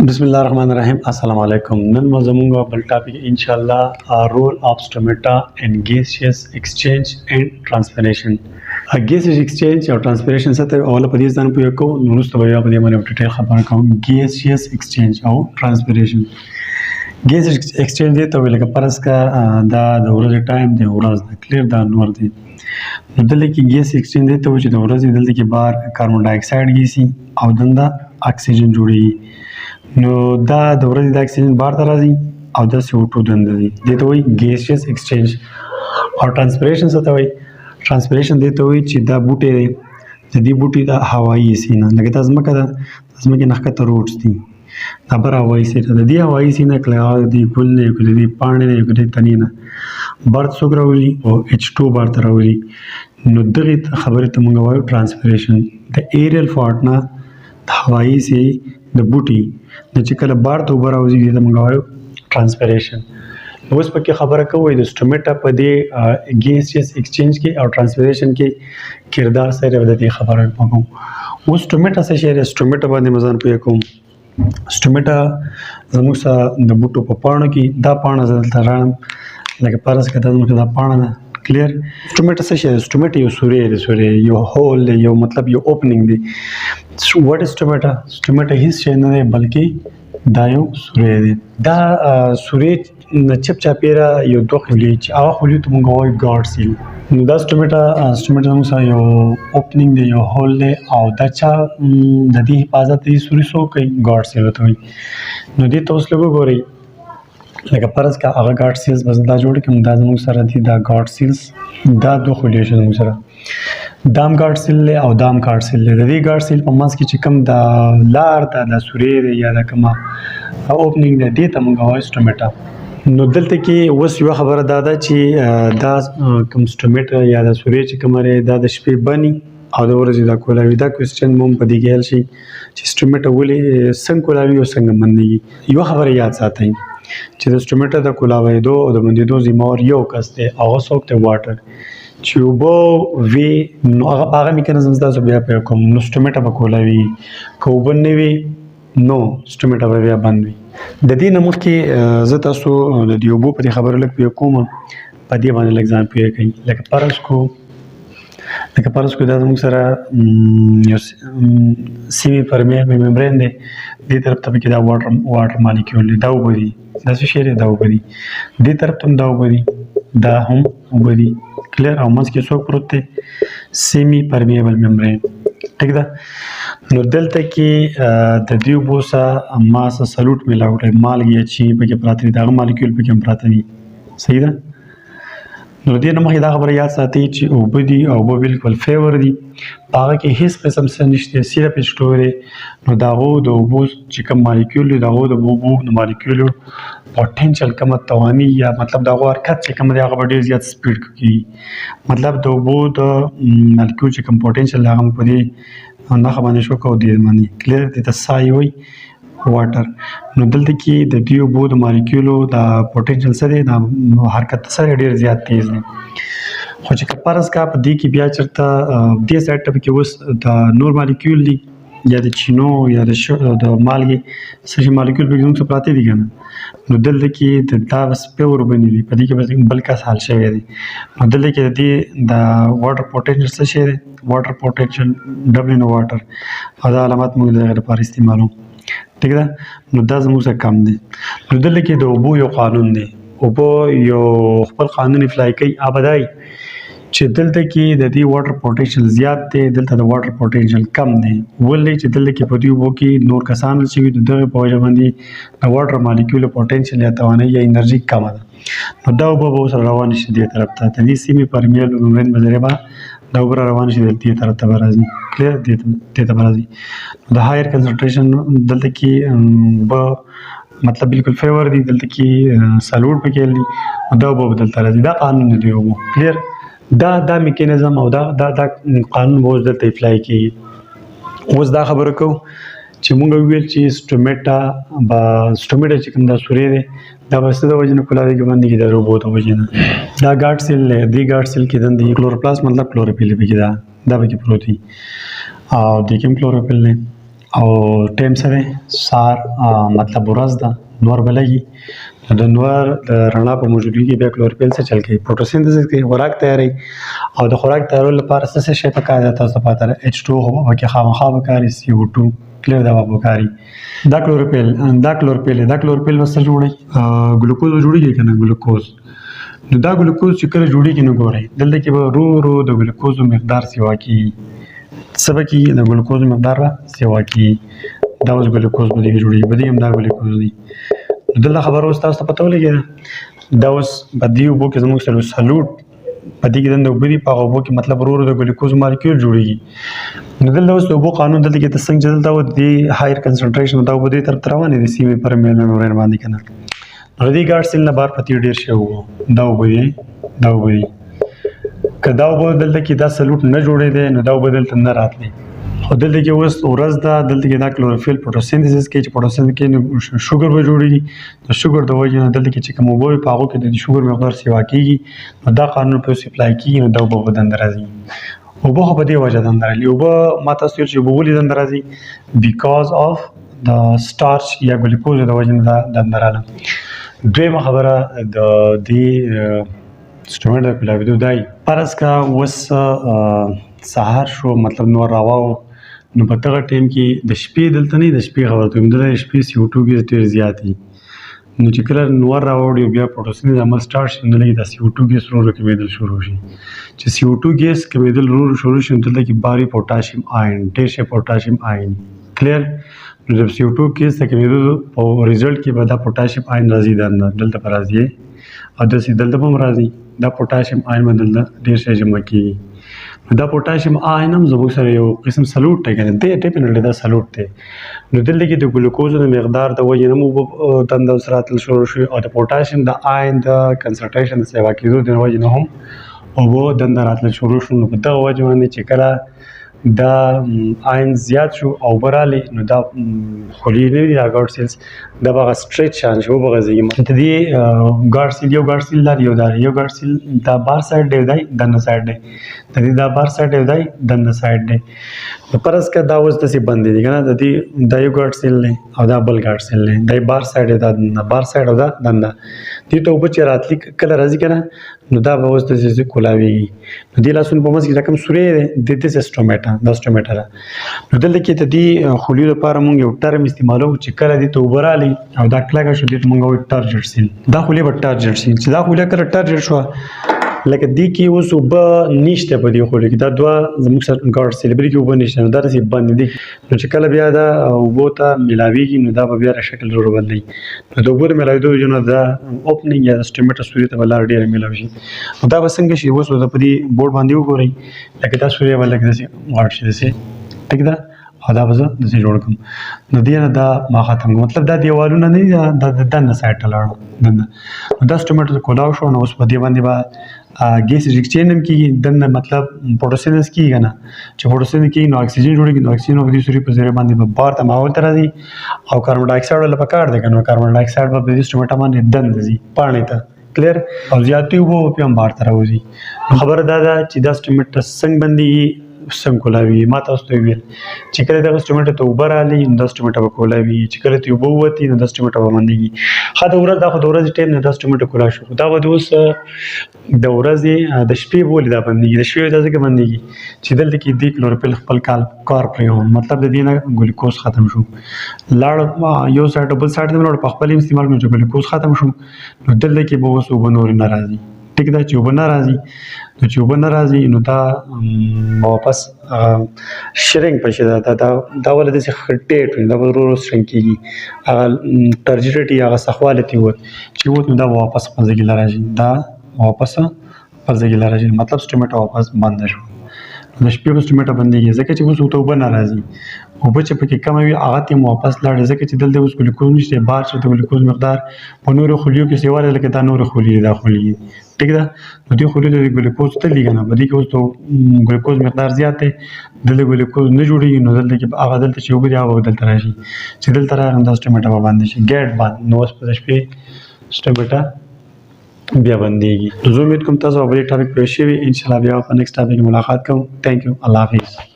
بسم الله الرحمن الرحیم. السلام علیکم. نن مو زموږ بل ټاپک ان شاء الله رول اف سټوماتا ان gaseous exchange and transpiration. gaseous exchange او transpiration څه ته اوله په دې ځان پوهه کوو، نو وروسته بیا په دې باندې ډیټیل خبره کوم. gaseous exchange او transpiration. gaseous exchange دی ته ویل کې پرس کا دا د ورځې ټایم دی، ورځ د کلیر دا نور دی. نو دلته کې ګیس ایکسچینج دی ته چې د ورځې دلته کې بار کاربن ډای اکساید ګیسي او دنده اکسیجن جوړیږي. نو دا د ورځې د اکسیجن بار ته راځي او د CO2 دنده دی. دې ته وایي ګیسیس ایکسچینج. او ټرانسپیریشن څه ته وایي؟ ټرانسپیریشن دې ته وایي چې دا بوټی دی، د دې بوټي د هوایي سینه لکه دا ځمکه ده، د ځمکې نه ښکته روډز دي، دا بر هوایي سینه د دې هوایي سینه کله د ګل نه یو کله د پاڼې نه یو کله تنې نه بار څوک راولي او H2 بار ته راولي. نو دغه خبرې ته موږ وایو ټرانسپیریشن. د ایریل فارټ نه د هوایي سي د بوټي د چې کله بار ته اوبه راوځي دې ته موږ وایو ټرانسپیریشن. اوس پکې خبره کوو د سټوماتا په دې ګیسیس ایکسچینج کې او ټرانسپیریشن کې کردار سره د دې خبره کوم. اوس سټوماتا څه شی دی؟ سټوماتا باندې مزان پوهه کوم. سټوماتا زموږ سره د بوټو په پاڼو کې دا پاڼه دلته راړم لکه پرس کې زموږ دا پاڼه ده. کلیر. سټوماتا څه شی دی؟ سټوماتا یو سوري دی، سوري یو هول دی، یو مطلب یو اوپننګ دی. واټ از سټوماتا؟ سټوماتا هیڅ شی نه دی بلکې دا یو سوري دی. دا سوري چپ چاپیره یو دوه خولې چې هغه خولې ته موږ وایو ګارډ سیل. نو دا سټوماتا زموږ سره یو اوپننګ دی، یو هول دی او دا چا د دې حفاظت دی سوري سو کوي، ګارډ سیل ته وایي. نو دې ته اوس لږ وګورئ لکه فرض کا هغه ګارډ سیلز بس دا جوړ کړم، دا زموږ سره دي دا ګارډ سیلز، دا دوه خولې شو زموږ سره، دام ګارډ سیل دی او دام ګارډ سیل دی. د دې ګارډ سیل په منځ کې چې کوم دا لار ده، دا سوري دی یا دا کومه اوپننګ دی، دې ته موږ وایو سټوماتا. نو دلته کې اوس یو خبره دا ده چې دا کوم سټوماتا یا دا سوري چې کوم لري دا د شپې بني او د ورځې دا کولاوي. دا کوېسچن مو په دې کې حل شي چې سټوماتا ولې څنګه کولاوي او څنګه بندېږي. یو خبره یاد ساتئ چې د سټوماتا د کولاوېدو او د بندېدو ذمہوار یو کس دی، هغه څوک دی؟ واټر. چې اوبه وي نو هغه میکانیزم تاسو بیا په کوم نو سټوماتا به کولاوي، که اوبه نه وي نو سټوماتا به بیا بند وي. د دې نه مخکې زه تاسو د دې اوبو په دې خبرو لږ پوه کوم، په دې باندې لږ ځان پوه کړئ. لکه فرض کو دا زموږ سره یو سیمي پرمیبل ممبرین دی، دې طرف ته پکې دا واټر مالیکول دی، دا اوبه دي، دا څه شی دی؟ دا اوبه دي. دې طرف ته هم دا اوبه دي، دا هم اوبه دي. کلیر. او منځ کې څوک پروت دی؟ سیمي پرمیبل ممبرین. ټیک ده. نو دلته کې د دې اوبو سره ما سره سلوټ میلاو کړی، مالګې چې پکې پراته دي، دغه مالیکول پکې هم پراته دي. صحیح ده. نو دې نه مخکې دا خبره یاد ساتئ چې اوبه دي او اوبه بالکل فیور دي، په هغه کې هیڅ قسم څه نشته، صرف H2 دی. نو د هغو د اوبو چې کوم مالیکول دي، د هغو د اوبو د مالیکولو پوټینشل کومه تواني یا مطلب د هغو حرکت چې کوم دی هغه به ډېر زیات سپیډ کېږي. مطلب د اوبو د مالیکول چې کوم پوټینشل دی هغه مو په دې نښه باندې شو کو دې باندې. کلیر. دې ته سای وایي واټر. نو دلته کې د دې اوبو د مالیکولو د پوټینشل څه دی؟ د حرکت سره ډېر زیات تیز دی. خو چې فرض کا په دې کې بیا چېرته دې سایډ ته پکې اوس د نور مالیکول دي یا د چینو یا د مالګې څه شي مالیکول پکې زموږ سره پراته دي که نه، نو دلته کې دا بس پیور بنې دي، په دې کې بل کس حل شوی دی. نو دلته کې د دې د واټر پوټینشل څه شی دی؟ واټر پوټینشل ډبل نو واټر، او دا علامات موږ د هغې لپاره استعمالوو. ٹھیک ده. نو دا زموږ سره کم دی. نو دلته کې د اوبو یو قانون دی، اوبو یو خپل قانون افلای کوي. هغه دا چې دلته کې د دې واټر پوټینشل زیات دی، دلته د واټر پوټینشل کم دی. ولې چې دلته کې په دې اوبو کې نور کسان چې وي د دغې په وجه باندې د واټر مالیکولو پوټینشل یا توانایي یا انرژي کمه ده. نو دا اوبه به ورسره روانې شي دې طرف ته، د دې سیمې پرمیبل ممبرین په ذریعه به دا اوبه روانې شي دې طرف ته به راځي. کلیر. دې ته به راځي. د هایر کنسنټریشن دلته کې اوبه مطلب بالکل فیور دي، دلته کې سالوټ پکې دي، دا اوبه به دلته راځي. دا قانون دی اوبو. کلیر. دا میکانیزم او دا قانون به اوس دلته اپلای کېږي. اوس دا خبره کوو چې مونږ ویل چې سټوماتا چې کوم دا سوري دی دا به څه د وجې نه کولاویږي بندېږي؟ د اوبو د وجې نه. دا ګارډ سیل دی، دې ګارډ سیل کې دندې کلوروپلاست مطلب کلوروفیل پکې دا پکې پروت وي او دې کې هم کلوروفیل دی. او ټایم څه دی سهار مطلب ورځ ده نور به لګي د نور د رڼا په موجودګي کې بیا کلوروفیل څه چل کوي فوټوسینتھسس کوي خوراک تیاروي او د خوراک تیارولو لپاره څه شی پکار دی تاسو ته پته ده H2O خو پکې خامخا پکار CO2 کلیر دا پکاري دا کلوروفیل به څه جوړي ګلوکوز جوړیږي کنه ګلوکوز نو دا ګلوکوز چې کله جوړیږي نو ګورئ دلته کې به رو د ګلوکوز مقدار سیوا کیږي څه به کیږي د ګلوکوز مقدار به سیوا کیږي دا اوس ګلوکوز به دې جوړیږي به دې هم دا ګلوکوز دی دلته خبر اوس تاسو ته پته ولګي دا اوس په دې اوبو کې زموږ سره سلوټ په دې کې د اوبو دی په اوبو کې مطلب ورو د ګلوکوز مالیکول جوړیږي نو دلته اوس د اوبو قانون دلته کې د څنګه دلته و دی هایر کنسنټریشن دا اوبو دې تر روانې دي سیمه پر ممبرین باندې کنه نو دې ګارډ سیل نه بار پتی ډیر شي وو دا اوبو دی که دا اوبو دلته کې دا سلوټ نه جوړې دی نو دا اوبو دلته نه راتلی خو دلته کې اوس ورځ ده دلته کې دا کلوروفیل فوټوسینتھسس کې چې فوټوسینتھسس کې شوګر به جوړیږي د شوګر د وجې نه دلته کې چې کوم اوبه وي په هغو کې د شوګر مقدار سیوا کیږي نو دا قانون په سپلای کیږي نو دا اوبه به دنده راځي اوبه خو په دې وجه دنده راځي اوبه ما تاسو ویل چې اوبه ولې دنده راځي بیکاز آف د سټارچ یا ګلوکوز د وجې نه دا دنده راغله دویمه خبره د دې سټوماټا کولاویدو دای فرض کا اوس سهار شو مطلب نور راواو نو په دغه ټایم کې د شپې دلته نه د شپې خبره کوم د شپې CO2 ګیس ډېر زیات دي نو چې کله نور راوړي بیا فوټوسینتھسس عمل سٹارټ شي نو لګي د CO2 ګیس ورو کمیدل شروع شي چې CO2 ګیس کمیدل ورو شروع شي دلته کې باري پوتاشیم آین ډېر شي پوتاشیم آین کلیر نو د CO2 ګیس کمیدل او ریزلټ کې به دا پوتاشیم آین راځي دلته پر راځي او د دلته هم راځي دا پوتاشیم آین بدل ډېر شي جمع کیږي دا پوتاشیم آین هم زموږ سره یو قسم سلوټ دی کنه دی ډیفینټلی دا سلوټ دی نو دلته کې د ګلوکوز د مقدار د وجې نه مو دنده اوس راتل شروع شي او د پوتاشیم د آین د کنسنټریشن د سیوا کېدو د وجې نه هم اوبه دنده راتل شروع شو نو په دغه وجه باندې چې کله دا آین زیات شو او برالي نو دا خولي نه دي ګارډ سیلز دا به سټریچ شان شو به غزي ته دی ګارډ سیل یو ګارډ سیل لري یو ګارډ سیل دا بار سایډ دی دنه سایډ دی د دې دا بار سایډ دی دنه سایډ دی نو پرز کا دا اوس د سی بند دي کنه د دې دا یو ګارډ سیل نه او دا بل ګارډ سیل نه دا بار سایډ دا بار سایډ او دا دنه دې ته وب چې راتلی کله راځي کنه نو دا به اوس د سی کولاوي نو دې لاسونه په مس کې رقم سورې د دې سټوماټا دا سټوماټا نو دلته کې ته دې خولي لپاره مونږ یو ټرم استعمالو چې کله دې ته وبرالي او دا کلاګه شو دې مونږ وي ټارجټ سیل دا خولي به ټارجټ سیل چې دا خولي کله ټارجټ شو لکه دې کې اوس وب نشته په دې خولي کې دا دوه زموږ سره ګارډ سیل بری کې وب نشته نو دا رسې بند دي نو چې کله بیا دا وبو ته ملاويږي نو دا به بیا شکل ورو بدلي نو د وبو ملاوي جو نو دا اوپننګ یا سټوماټا سوري ته ولر ډیر ملاوي شي دا وسنګ شي اوس د پدې بورډ باندې وګورئ لکه دا سوري ولکه دسي غاړ شي دسي ټیک ده دا به زه داسې جوړ کړم نو دې نه دا ما ختم کړم مطلب دا دیوالونه نه دي دا دننه سایډ ته لاړو دننه نو دا سټوماټا کولاو شو نو اوس په دې باندې به ګیسز ایکسچینج هم کېږي دننه مطلب فوټوسینتھسس کېږي نه چې فوټوسینتھسس کېږي نو اکسیجن جوړېږي نو اکسیجن په دې سوري په ذریعه باندې به بار ته ماحول ته راځي او کاربن ډای اکسایډ له پکار دی کنه کاربن ډای اکسایډ په دې سټوماټا باندې دنده ځي پاڼې ته کلیر او زیاتې وو په هم بار ته راوځي خبره دا ده چې دا سټوماټا څنګه بندېږي څنګه کولاوي ما تاسو ته ویل چې کله دا سټوماټا ته اوبه رالي نو دا سټوماټا به کولاوي چې کله ته اوبه ووتي نو دا سټوماټا به بندېږي ښه د ورځې ټایم نه دا سټوماټا کولا شو دا به اوس د ورځې د شپې بولې دا بندېږي د شپې دا ځکه بندېږي چې دلته کې دې کلوروفیل خپل کار پرېږدي مطلب د دې نه ګلوکوز ختم شو لاړ یو سایډ بل سایډ ته لاړ په خپل استعمال کړو چې ګلوکوز ختم شو نو دلته کې به اوس اوبه نور نه راځي ټیک ده چې اوبه نه راځي نو چې اوبه نه راځي نو دا واپس شرینګ پشي دا ولې داسې خټېټ وي دا به ورو ورو شرینګ کېږي هغه ټرجیټي هغه سخوالتي وت چې وت نو دا واپس خپل ځای کې راځي دا واپس خپل ځای کې راځي مطلب سټوماټا واپس بند شو د شپې په سټوماټا بندېږي ځکه چې اوس ورته اوبه نه راځي اوبه چې پکې کمه وي هغه ته واپس لاړ ځکه چې دلته اوس ګلوکوز نشته بار چې د ګلوکوز مقدار په نورو خلیو کې سیوا لکه دا نورو خلی دا خلی ټیک ده نو دې خلیو د ګلوکوز ته لګي نه بلکې اوس ته ګلوکوز مقدار زیات دی دلته ګلوکوز نه جوړیږي نو دلته کې هغه دلته چې اوبه دی هغه دلته راشي چې دلته راغلی دا سټوماټا باندې شي ګیټ باندې نو اوس په شپې سټوماټا بیا بندېږي زه امید کوم تاسو به ټاپک پوه شئ ان شاء الله بیا په نیکسټ ټاپک ملاقات کوم ثانک یو الله حافظ